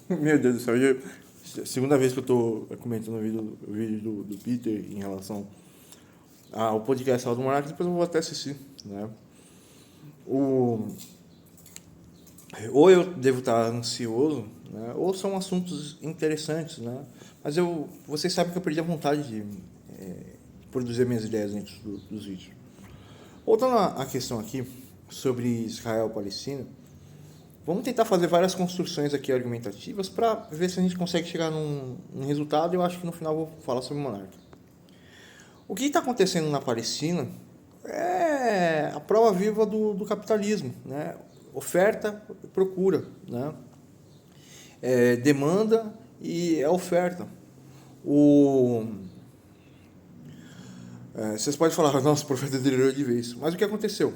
Meu Deus do céu, segunda vez que eu tô comentando o vídeo do Peter em relação ao podcast do Monark, depois eu vou até assistir, né? O, ou eu devo estar ansioso, né? Ou são assuntos interessantes, né? Mas vocês sabem que eu perdi a vontade de produzir minhas ideias dentro dos vídeos. Voltando à questão aqui sobre Israel e Palestina, vamos tentar fazer várias construções aqui argumentativas para ver se a gente consegue chegar num resultado. Eu acho que no final eu vou falar sobre monarquia. O que está acontecendo na Palestina é a prova viva do capitalismo, né? Oferta e procura, né? Demanda e oferta. Vocês podem falar, nossa, o profeta delirou de vez. Mas o que aconteceu?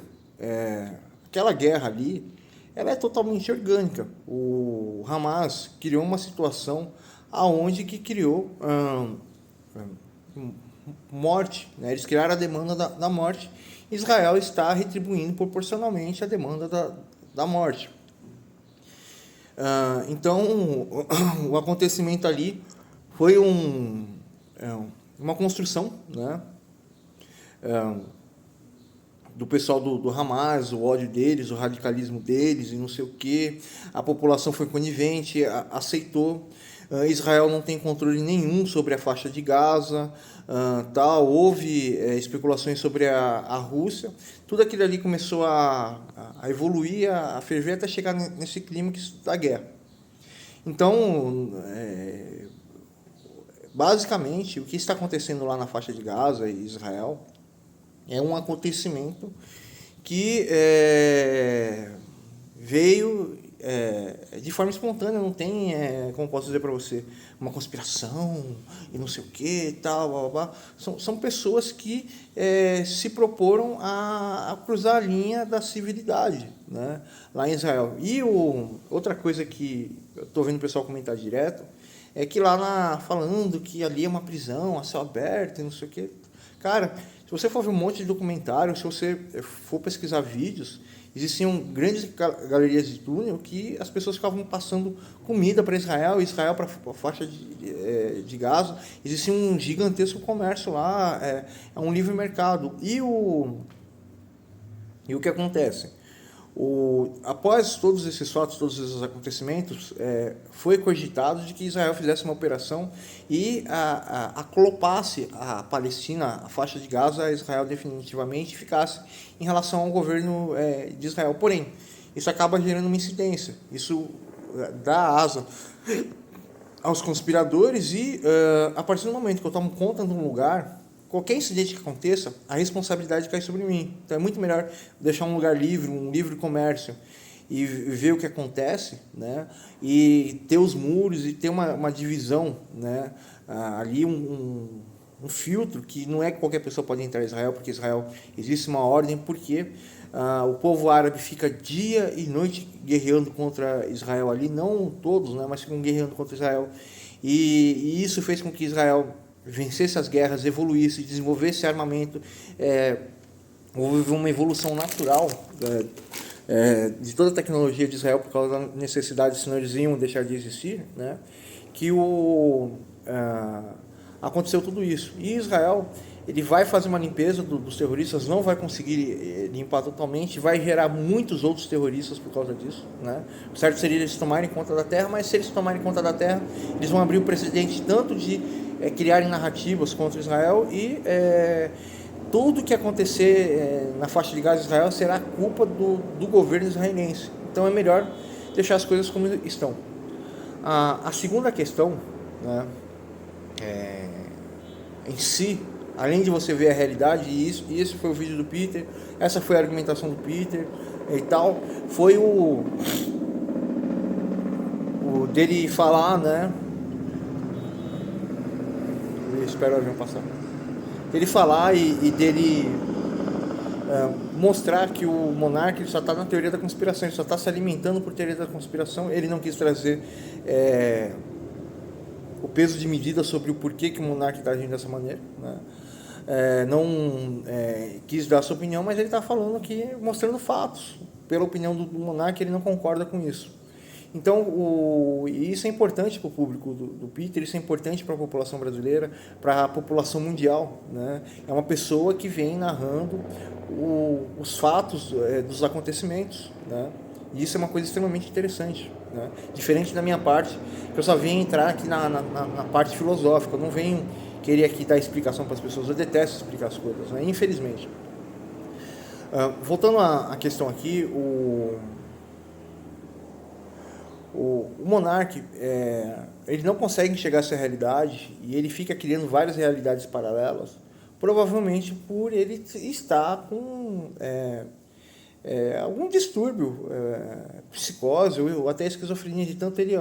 Aquela guerra ali, ela é totalmente orgânica. O Hamas criou uma situação aonde que criou morte, né? Eles criaram a demanda da morte. Israel está retribuindo proporcionalmente a demanda da morte. Então, o acontecimento ali foi uma construção, né? Do pessoal do Hamas, o ódio deles, o radicalismo deles e não sei o que. A população foi conivente, aceitou. Israel não tem controle nenhum sobre a faixa de Gaza, houve especulações sobre a Rússia. Tudo aquilo ali começou a evoluir, a ferver até chegar nesse clímax da guerra. Então, basicamente, o que está acontecendo lá na faixa de Gaza e Israel é um acontecimento que veio de forma espontânea, não tem, como posso dizer para você, uma conspiração e não sei o que, tal, blá, blá, blá. São pessoas que se proporam a cruzar a linha da civilidade, né, lá em Israel. E outra coisa que eu estou vendo o pessoal comentar direto é que lá falando que ali é uma prisão a céu aberto e não sei o que. Cara, se você for ver um monte de documentário, se você for pesquisar vídeos, existiam grandes galerias de túnel que as pessoas ficavam passando comida para Israel para a faixa de Gaza. Existia um gigantesco comércio lá, é um livre mercado. E o que acontece? Após todos esses fatos, todos esses acontecimentos, foi cogitado de que Israel fizesse uma operação e aclopasse a Palestina, a faixa de Gaza, a Israel definitivamente, e ficasse em relação ao governo de Israel. Porém, isso acaba gerando uma incidência, isso dá asa aos conspiradores e, a partir do momento que eu tomo conta de um lugar, qualquer incidente que aconteça, a responsabilidade cai sobre mim. Então é muito melhor deixar um lugar livre, um livre comércio, e ver o que acontece, né? E ter os muros e ter uma divisão, né? Ali um filtro que não é que qualquer pessoa pode entrar em Israel, porque Israel existe uma ordem, porque o povo árabe fica dia e noite guerreando contra Israel ali, não todos, né? Mas ficam guerreando contra Israel. E isso fez com que Israel vencesse as guerras, evoluísse, desenvolvesse armamento, houve uma evolução natural de toda a tecnologia de Israel por causa da necessidade, senão eles iam deixar de existir, né? Que aconteceu tudo isso. E Israel, ele vai fazer uma limpeza dos terroristas, não vai conseguir limpar totalmente, vai gerar muitos outros terroristas por causa disso, né? O certo seria eles tomarem conta da terra, mas se eles tomarem conta da terra, eles vão abrir o precedente tanto de criarem narrativas contra Israel e tudo que acontecer na faixa de Gaza de Israel será culpa do governo israelense. Então é melhor deixar as coisas como estão. A segunda questão, né, em si, além de você ver a realidade, e esse foi o vídeo do Peter, essa foi a argumentação do Peter e tal, foi o dele falar, né, eu espero o avião passar, dele falar e dele mostrar que o monarca ele só está na teoria da conspiração, ele só está se alimentando por teoria da conspiração. Ele não quis trazer o peso de medida sobre o porquê que o monarca está agindo dessa maneira, né? Não quis dar a sua opinião, mas ele está falando aqui, mostrando fatos. Pela opinião do monarca, ele não concorda com isso. Então, e isso é importante para o público do Peter, isso é importante para a população brasileira, para a população mundial, né? É uma pessoa que vem narrando os fatos dos acontecimentos, né? E isso é uma coisa extremamente interessante, né? Diferente da minha parte, que eu só venho entrar aqui na parte filosófica, eu não venho querer aqui dar explicação para as pessoas, eu detesto explicar as coisas, né? Infelizmente. Voltando à questão aqui, o monarca, ele não consegue enxergar essa realidade e ele fica criando várias realidades paralelas, provavelmente por ele estar com algum distúrbio, psicose ou até esquizofrenia de tanto ele...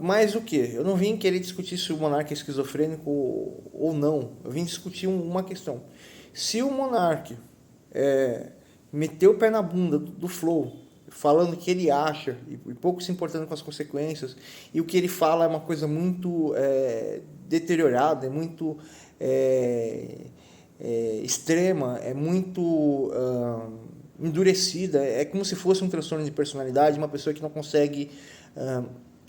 Mas o que? Eu não vim querer discutir se o monarca é esquizofrênico ou não, eu vim discutir uma questão. Se o monarca meteu o pé na bunda do Flow, falando o que ele acha e pouco se importando com as consequências, e o que ele fala é uma coisa muito deteriorada, é muito extrema, é muito endurecida, é como se fosse um transtorno de personalidade, uma pessoa que não consegue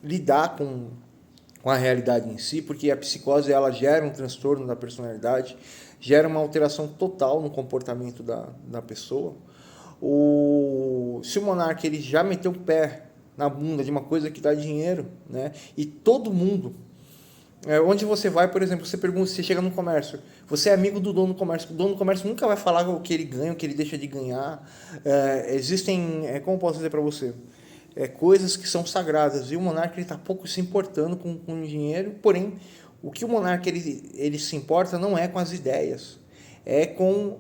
lidar com a realidade em si, porque a psicose ela gera um transtorno da personalidade, gera uma alteração total no comportamento da pessoa. Se o monarca ele já meteu o pé na bunda de uma coisa que dá dinheiro, né? E todo mundo, onde você vai, por exemplo, você pergunta, você chega no comércio, você é amigo do dono do comércio, o dono do comércio nunca vai falar o que ele ganha, o que ele deixa de ganhar. Existem, como posso dizer para você, coisas que são sagradas, e o monarca está pouco se importando com o dinheiro, porém, o que o monarca ele se importa não é com as ideias, é com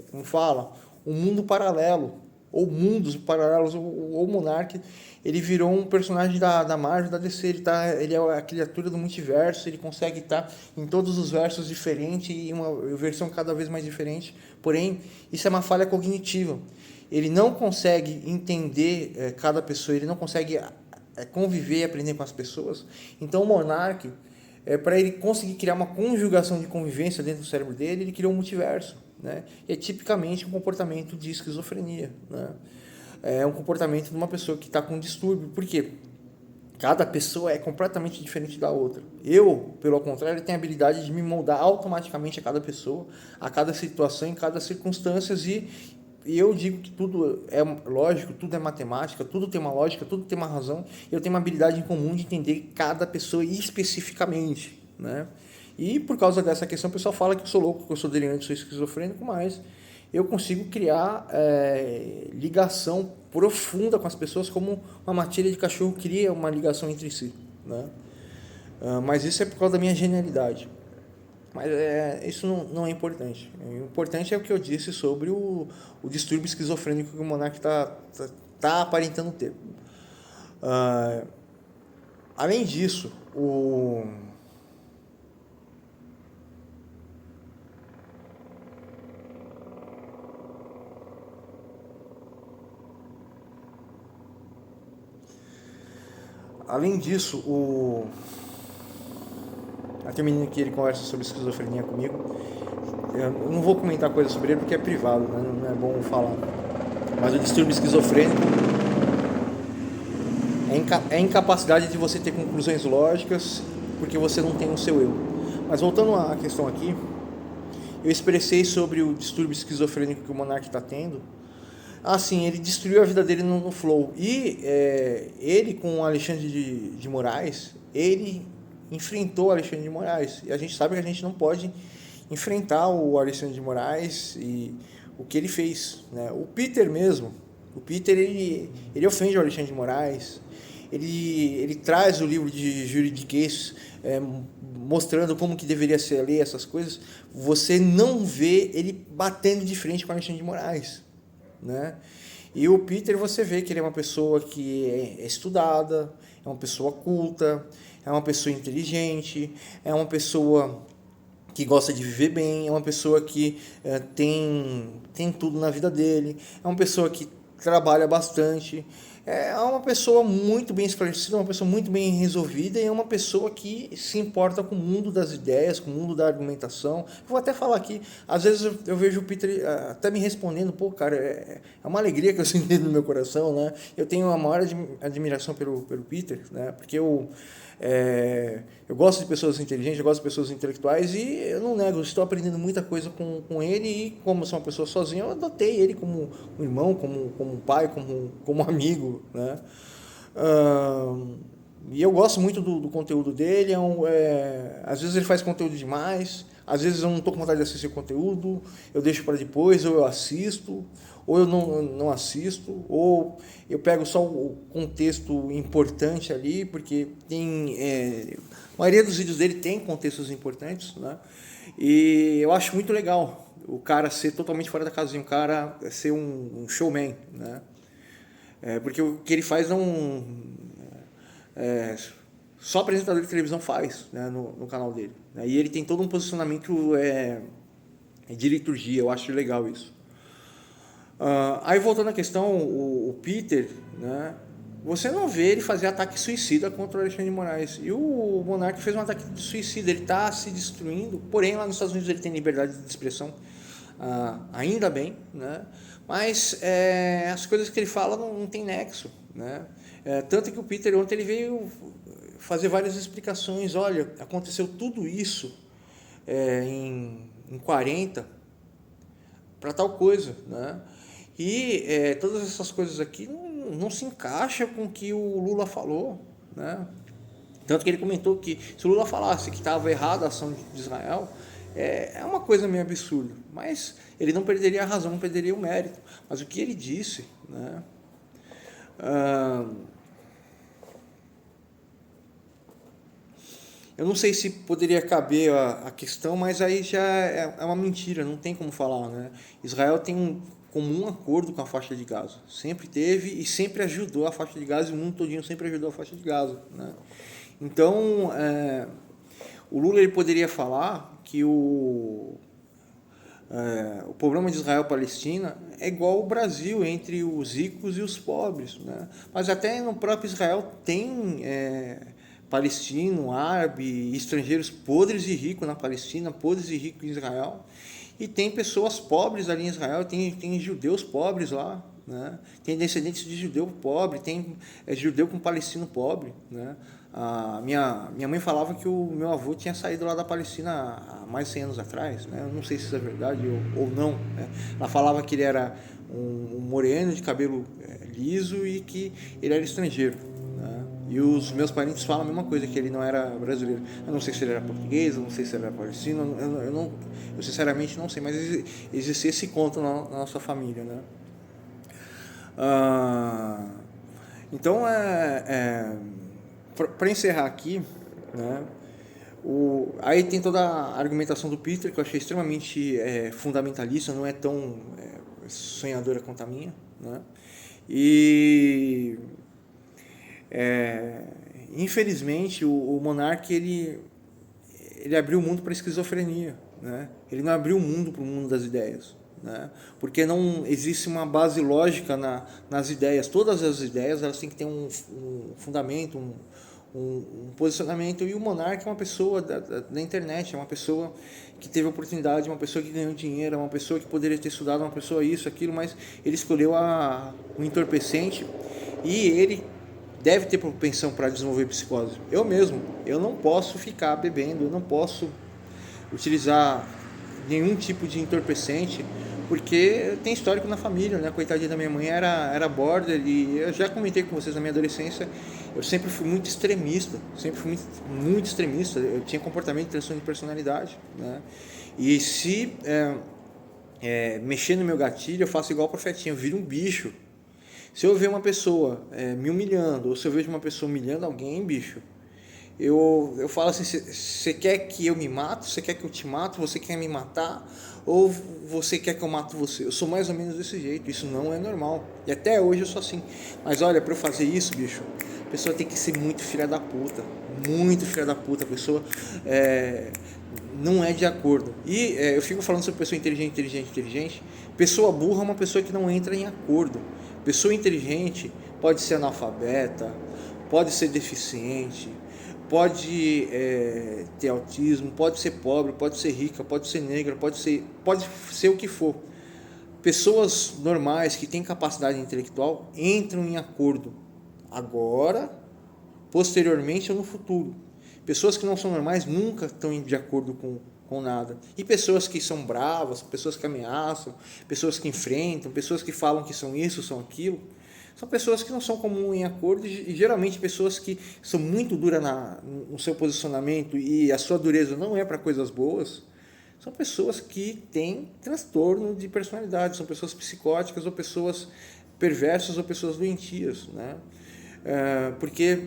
como fala, um mundo paralelo, ou mundos paralelos. O monarca, ele virou um personagem da Marvel, da DC, ele é a criatura do multiverso, ele consegue estar em todos os versos diferentes, e uma versão cada vez mais diferente, porém, isso é uma falha cognitiva. Ele não consegue entender cada pessoa, ele não consegue conviver e aprender com as pessoas. Então o monarca, para ele conseguir criar uma conjugação de convivência dentro do cérebro dele, ele criou um multiverso, né? E é tipicamente um comportamento de esquizofrenia, né? É um comportamento de uma pessoa que está com distúrbio. Por quê? Cada pessoa é completamente diferente da outra. Eu, pelo contrário, tenho a habilidade de me moldar automaticamente a cada pessoa, a cada situação, em cada circunstância, e eu digo que tudo é lógico, tudo é matemática, tudo tem uma lógica, tudo tem uma razão. Eu tenho uma habilidade em comum de entender cada pessoa especificamente, né? E por causa dessa questão, o pessoal fala que eu sou louco, que eu sou delirante, sou esquizofrênico, mas eu consigo criar ligação profunda com as pessoas, como uma matilha de cachorro cria uma ligação entre si, né? Mas isso é por causa da minha genialidade. Mas isso não é importante. O importante é o que eu disse sobre o distúrbio esquizofrênico que o monarca tá aparentando ter. Além disso, aquele menino que ele conversa sobre esquizofrenia comigo, eu não vou comentar coisa sobre ele porque é privado, né? Não é bom falar. Mas o distúrbio esquizofrênico é a incapacidade de você ter conclusões lógicas porque você não tem o seu eu. Mas voltando à questão aqui, eu expressei sobre o distúrbio esquizofrênico que o monarca está tendo. Assim, ele destruiu a vida dele no Flow. E ele, com o Alexandre de Moraes, ele enfrentou o Alexandre de Moraes. E a gente sabe que a gente não pode enfrentar o Alexandre de Moraes e o que ele fez, né? O Peter mesmo, ele ofende o Alexandre de Moraes, ele traz o livro de juridiquês, mostrando como que deveria ser a lei, essas coisas. Você não vê ele batendo de frente com o Alexandre de Moraes, né? E o Peter, você vê que ele é uma pessoa que é estudada, é uma pessoa culta, é uma pessoa inteligente, é uma pessoa que gosta de viver bem, é uma pessoa que tem tudo na vida dele, é uma pessoa que trabalha bastante, É uma pessoa muito bem esclarecida, uma pessoa muito bem resolvida e é uma pessoa que se importa com o mundo das ideias, com o mundo da argumentação. Vou até falar aqui, às vezes eu vejo o Peter até me respondendo, pô, cara, é uma alegria que eu sinto no meu coração, né? Eu tenho a maior admiração pelo Peter, né? Porque eu gosto de pessoas inteligentes, eu gosto de pessoas intelectuais e eu não nego, eu estou aprendendo muita coisa com ele e como eu sou uma pessoa sozinha, eu adotei ele como um irmão, como um pai, como um amigo, né? E eu gosto muito do conteúdo dele, às vezes ele faz conteúdo demais, às vezes eu não estou com vontade de assistir o conteúdo, eu deixo para depois, ou eu assisto, ou eu não assisto, ou eu pego só o contexto importante ali, porque a maioria dos vídeos dele tem contextos importantes, né? E eu acho muito legal o cara ser totalmente fora da casinha, o cara ser um showman, né? Porque o que ele faz só apresentador de televisão faz, né, no canal dele, né? E ele tem todo um posicionamento de liturgia, eu acho legal isso. Aí voltando à questão, o Peter, né, você não vê ele fazer ataque suicida contra o Alexandre de Moraes. E o Monark fez um ataque de suicida, ele está se destruindo, porém lá nos Estados Unidos ele tem liberdade de expressão, ainda bem, né? Mas as coisas que ele fala não tem nexo, né? Tanto que o Peter ontem ele veio fazer várias explicações, olha, aconteceu tudo isso em 40 para tal coisa, né? E todas essas coisas aqui não se encaixam com o que o Lula falou, né? Tanto que ele comentou que se o Lula falasse que estava errada a ação de Israel, é uma coisa meio absurda, mas ele não perderia a razão, não perderia o mérito. Mas o que ele disse, né? Eu não sei se poderia caber a questão, mas aí já é uma mentira, não tem como falar, né? Israel tem um comum acordo com a faixa de Gaza, sempre teve e sempre ajudou a faixa de Gaza, e o mundo todinho sempre ajudou a faixa de Gaza, né? Então, o Lula ele poderia falar que o problema de Israel-Palestina é igual ao Brasil, entre os ricos e os pobres, né? Mas até no próprio Israel tem palestino, árabe, estrangeiros podres e ricos na Palestina, podres e ricos em Israel, e tem pessoas pobres ali em Israel, tem judeus pobres lá, né? Tem descendentes de judeu pobre, tem judeu com palestino pobre, né? Minha mãe falava que o meu avô tinha saído lá da Palestina há mais de 100 anos atrás, né? Eu não sei se isso é verdade ou não, né? Ela falava que ele era um moreno de cabelo liso e que ele era estrangeiro, né? E os meus parentes falam a mesma coisa, que ele não era brasileiro. Eu não sei se ele era português, eu não sei se ele era palestino, eu sinceramente não sei, mas existia esse conto na nossa família, né? Então, para encerrar aqui, né, aí tem toda a argumentação do Peter, que eu achei extremamente fundamentalista, não é tão sonhadora quanto a minha, né? E infelizmente o Monark ele abriu o mundo para a esquizofrenia, né? Ele não abriu o mundo para o mundo das ideias, né? Porque não existe uma base lógica nas ideias. Todas as ideias elas têm que ter um fundamento, um posicionamento. E o Monark é uma pessoa da internet, é uma pessoa que teve oportunidade, uma pessoa que ganhou dinheiro, uma pessoa que poderia ter estudado, uma pessoa isso, aquilo, mas ele escolheu o entorpecente e ele deve ter propensão para desenvolver psicose. Eu não posso ficar bebendo, eu não posso utilizar nenhum tipo de entorpecente, porque tem histórico na família, né? A coitadinha da minha mãe era border, e eu já comentei com vocês na minha adolescência, eu sempre fui muito extremista, muito extremista, eu tinha comportamento de transtorno de personalidade, né? E se mexer no meu gatilho, eu faço igual o profetinha, eu viro um bicho. Se eu ver uma pessoa me humilhando, ou se eu vejo uma pessoa humilhando alguém, bicho, eu falo assim, você quer que eu me mato? Você quer que eu te mato? Você quer me matar? Ou você quer que eu mato você? Eu sou mais ou menos desse jeito, isso não é normal. E até hoje eu sou assim. Mas olha, para eu fazer isso, bicho, a pessoa tem que ser muito filha da puta. Muito filha da puta. A pessoa não é de acordo. E eu fico falando sobre pessoa inteligente. Pessoa burra é uma pessoa que não entra em acordo. Pessoa inteligente pode ser analfabeta, pode ser deficiente, pode ter autismo, pode ser pobre, pode ser rica, pode ser negra, pode ser o que for. Pessoas normais que têm capacidade intelectual entram em acordo agora, posteriormente ou no futuro. Pessoas que não são normais nunca estão de acordo com nada. E pessoas que são bravas, pessoas que ameaçam, pessoas que enfrentam, pessoas que falam que são isso, são aquilo, são pessoas que não são comuns em acordo e geralmente pessoas que são muito duras no seu posicionamento e a sua dureza não é para coisas boas, são pessoas que têm transtorno de personalidade, são pessoas psicóticas ou pessoas perversas ou pessoas doentias, né? Porque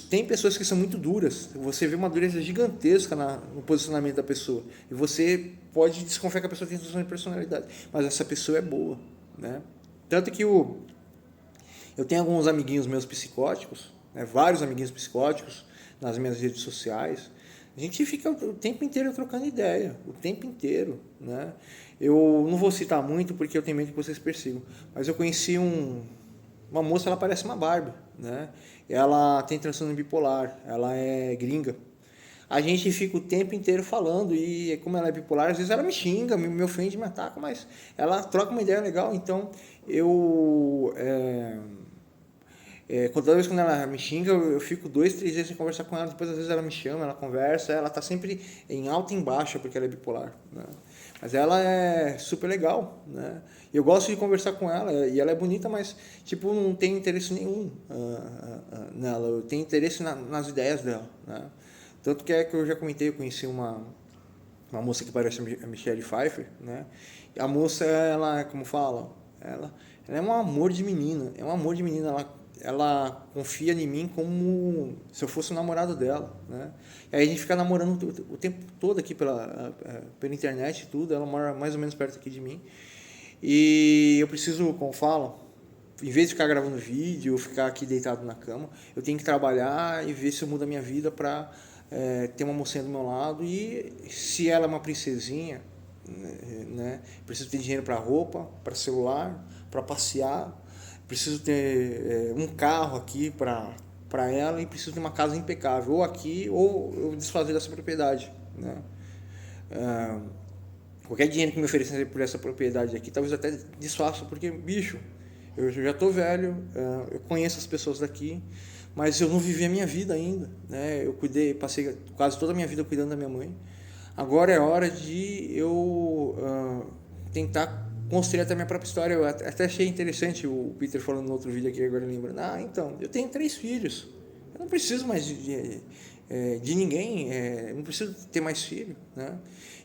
tem pessoas que são muito duras, você vê uma dureza gigantesca no posicionamento da pessoa e você pode desconfiar que a pessoa tem transtorno de personalidade, mas essa pessoa é boa, né? Tanto que eu tenho alguns amiguinhos meus psicóticos, né, vários amiguinhos psicóticos nas minhas redes sociais. A gente fica o tempo inteiro trocando ideia, o tempo inteiro, né? Eu não vou citar muito porque eu tenho medo que vocês persigam, mas eu conheci uma moça, ela parece uma Barbie, né? Ela tem transtorno bipolar, ela é gringa. A gente fica o tempo inteiro falando e como ela é bipolar, às vezes ela me xinga, me ofende, me ataca, mas ela troca uma ideia legal. Então, toda vez que ela me xinga, eu fico 2, 3 dias sem conversar com ela, depois às vezes ela me chama, ela conversa, ela tá sempre em alta e em baixa, porque ela é bipolar, né? Mas ela é super legal, né? Eu gosto de conversar com ela, e ela é bonita, mas, tipo, não tenho interesse nenhum nela, eu tenho interesse nas ideias dela, né? Tanto que eu já comentei, eu conheci uma moça que parece a Michelle Pfeiffer, né? E a moça, ela, como fala, ela é um amor de menina, ela confia em mim como se eu fosse o namorado dela, né? E aí a gente fica namorando o tempo todo aqui pela internet e tudo, ela mora mais ou menos perto aqui de mim. E eu preciso, como fala, em vez de ficar gravando vídeo ou ficar aqui deitado na cama, eu tenho que trabalhar e ver se eu mudo a minha vida para ter uma mocinha do meu lado. E se ela é uma princesinha, né, preciso ter dinheiro para roupa, para celular, para passear, preciso ter um carro aqui para ela e preciso ter uma casa impecável, ou aqui ou eu desfazer dessa propriedade, né? Qualquer dinheiro que me oferecer por essa propriedade aqui, talvez eu até desfaça, porque, bicho, eu já estou velho, eu conheço as pessoas daqui, mas eu não vivi a minha vida ainda, né? Eu passei quase toda a minha vida cuidando da minha mãe. Agora é hora de eu tentar construir até a minha própria história. Eu até achei interessante o Peter falando no outro vídeo aqui, agora lembrando. Então, eu tenho 3 filhos, eu não preciso mais de ninguém, não preciso ter mais filho, né?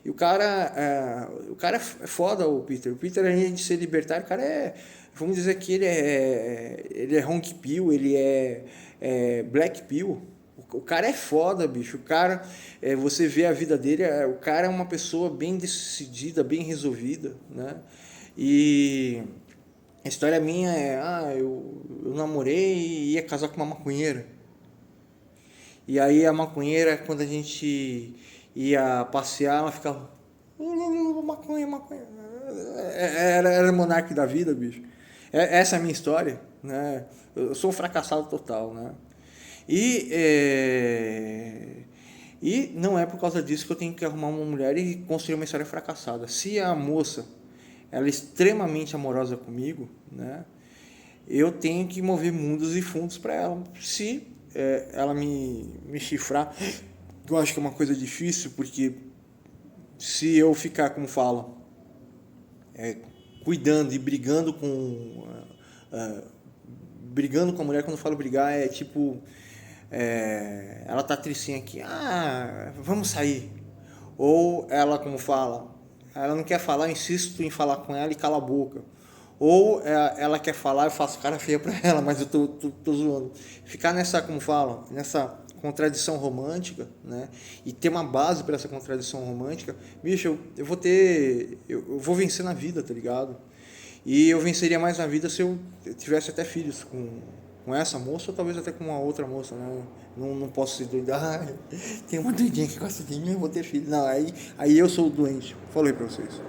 E o cara é foda, o Peter, além de ser libertário, o cara vamos dizer que ele é honk pill, ele é black pill. O cara é foda, bicho. O cara, você vê a vida dele, o cara é uma pessoa bem decidida, bem resolvida, né? E a história minha eu namorei e ia casar com uma maconheira. E aí a maconheira, quando a gente ia passear, ela ficava maconha. Era monarca da vida, bicho. Essa é a minha história, né? Eu sou um fracassado total, né? E não é por causa disso que eu tenho que arrumar uma mulher e construir uma história fracassada. Se a moça ela é extremamente amorosa comigo, né? Eu tenho que mover mundos e fundos para ela. Se ela me chifrar, eu acho que é uma coisa difícil, porque se eu ficar, como fala, cuidando e brigando com a mulher, quando eu falo brigar, é tipo, ela tá tricinha aqui, vamos sair. Ou ela, como fala, ela não quer falar, eu insisto em falar com ela e cala a boca. Ou ela quer falar, eu faço cara feia pra ela, mas eu tô zoando. Ficar nessa, como fala, nessa contradição romântica, né? E ter uma base para essa contradição romântica, bicho, eu vou vencer na vida, tá ligado? E eu venceria mais na vida se eu tivesse até filhos com essa moça, ou talvez até com uma outra moça, né? Não posso ser doido. Tem uma doidinha que gosta de mim, eu vou ter filho. Não, aí eu sou o doente. Falei pra vocês.